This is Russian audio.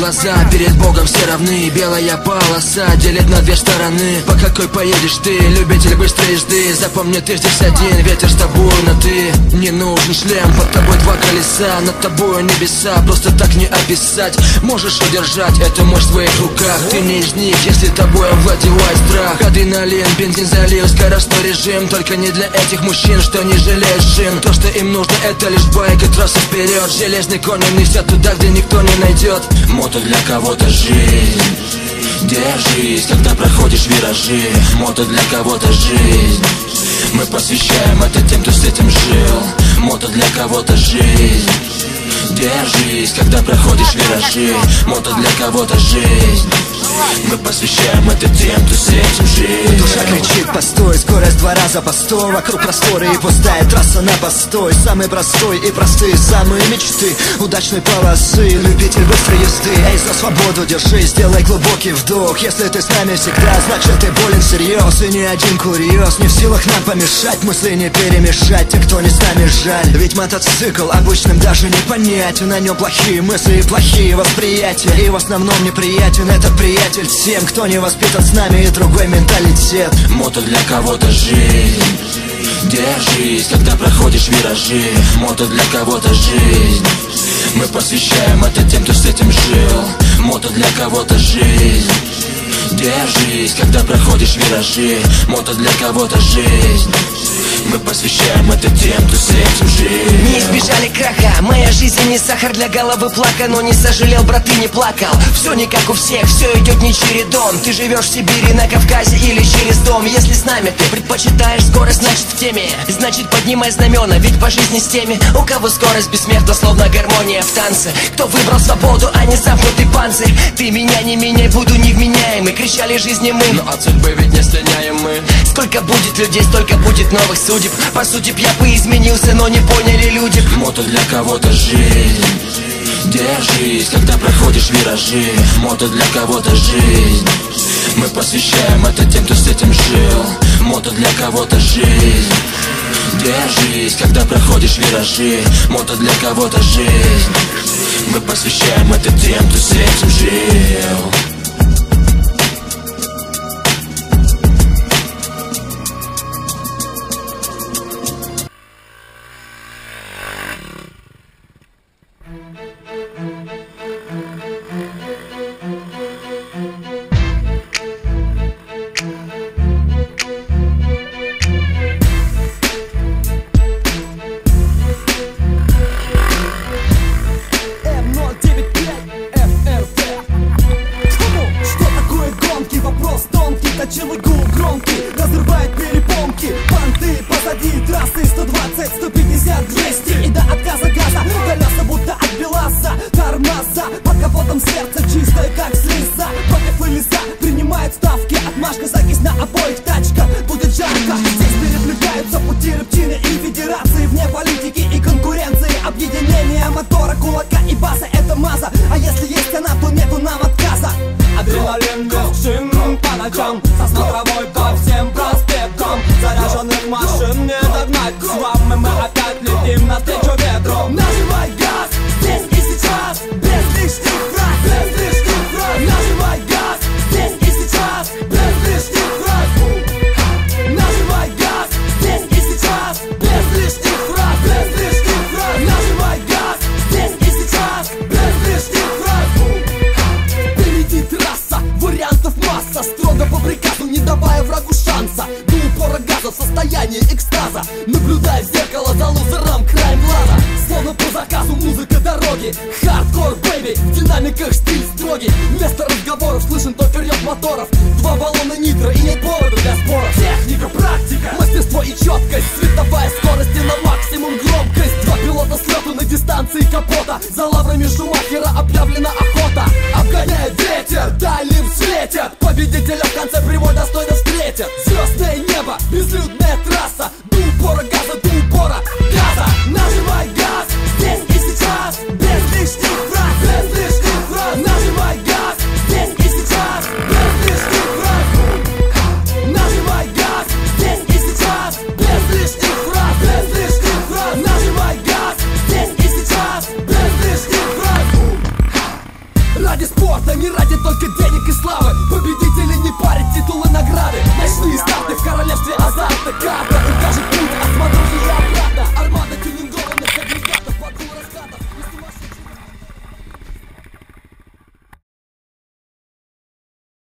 глаза, перед Богом все равны. Белая полоса делит на две стороны. По какой поедешь ты, любитель быстрой езды? Запомни, ты здесь один, ветер с тобой, но ты не нужен шлем. Под тобой два колеса, над тобой небеса. Просто так не описать, можешь удержать эту мощь в своих руках. Ты не из них, если тобой овладевает страх. Адреналин, бензин залил, скоростной режим. Только не для этих мужчин, что не жалеют шин. То, что им нужно, это лишь байк и трасса вперед. Железный конь несет туда, где никто не найдет. Мото для кого-то жизнь. Держись, когда проходишь виражи. Мото для кого-то жизнь. Мы посвящаем это тем, кто с этим жил. Мото для кого-то жизнь. Держись, когда проходишь виражи. Мото для кого-то жизнь. Мы посвящаем это тем, кто с этим жил. Душа кричит постой, скорость 2 раза по 100. Вокруг просторы и пустая трасса на постой. Самый простой и простые самые мечты удачной полосы, любитель быстрой езды. Эй, за свободу держись, сделай глубокий вдох. Если ты с нами всегда, значит ты болен всерьез. И ни один курьез не в силах нам помешать. Мысли не перемешать, те, кто не с нами, жаль. Ведь мотоцикл обычным даже не понять. На нем плохие мысли и плохие восприятия. И в основном неприятен этот приятель всем, кто не воспитан с нами, и другой менталитет. Мото для кого-то жизнь. Держись, когда проходишь виражи. Мото для кого-то жизнь. Мы посвящаем это тем, кто с этим жил. Мото для кого-то жизнь. Держись, когда проходишь виражи. Мото для кого-то жизнь. Мы посвящаем это тем, кто с этим жил. Не избежали краха, моя жизнь не сахар для головы плака. Но не сожалел, брат, и не плакал. Все не как у всех, все идет не чередом. Ты живешь в Сибири, на Кавказе или через дом. Если с нами ты предпочитаешь скорость, значит в теме. Значит поднимай знамена, ведь по жизни с теми, у кого скорость бессмертна, словно гармония в танце. Кто выбрал свободу, а не замкнутый панцирь. Ты меня не меняй, буду невменяемый. Кричали жизни мы, но от судьбы ведь не слиняем мы. Сколько будет людей, столько будет новых судеб. По сути я бы изменился, но не поняли люди. Мото для кого-то жизнь. Держись, когда проходишь виражи. Мото для кого-то жизнь. Мы посвящаем это тем, кто с этим жил. Мото для кого-то жизнь. Держись, когда проходишь виражи. Мото для кого-то жизнь. Мы посвящаем это тем, кто с этим жил. Точилый гул громкий разрывает перепонки. Понты позади трассы 120, 150, 200 и до отказа газа. Колеса будто от беласа, тормоза под капотом сердце чистое как слеза. Против и леса принимают ставки. Отмашка, закись на обоих тачках. Будет жарко, здесь переплетаются пути рептины и федерации. Вне политики и конкуренции. Объединение мотора, кулака и база — это маза. А если есть она, то нету нам отказа. Адреналин без шин по ночам, со смотровой по всем проспектам. Заряженных машин не догнать. С вами мы опять летим навстречу ветру. Нажимай газ здесь и сейчас, без лишних фраз, без лишних фраз. Нажимай газ здесь и сейчас, без лишних фраз. Нажимай газ здесь и сейчас, без лишних фраз, без лишних фраз. Нажимай газ здесь и сейчас, без лишних фраз. Впереди трасса, вариантов масса. Строго по приказу, не давая врагу шанса. До упора газа в состоянии экстаза. Наблюдая в зеркало за лузером краем глаза. Словно по заказу музыка дороги. Хардкор, бэйби, в динамиках стиль строгий. Вместо разговоров слышен только рев моторов. 2 баллона нитро и нет повода для споров. Техника, практика, мастерство и четкость. Световая скорость и на максимум громкость. 2 пилота с лету на дистанции капота. За лаврами Шумахера объявлена охота. Обгоняет ветер, дальним светят. Победитель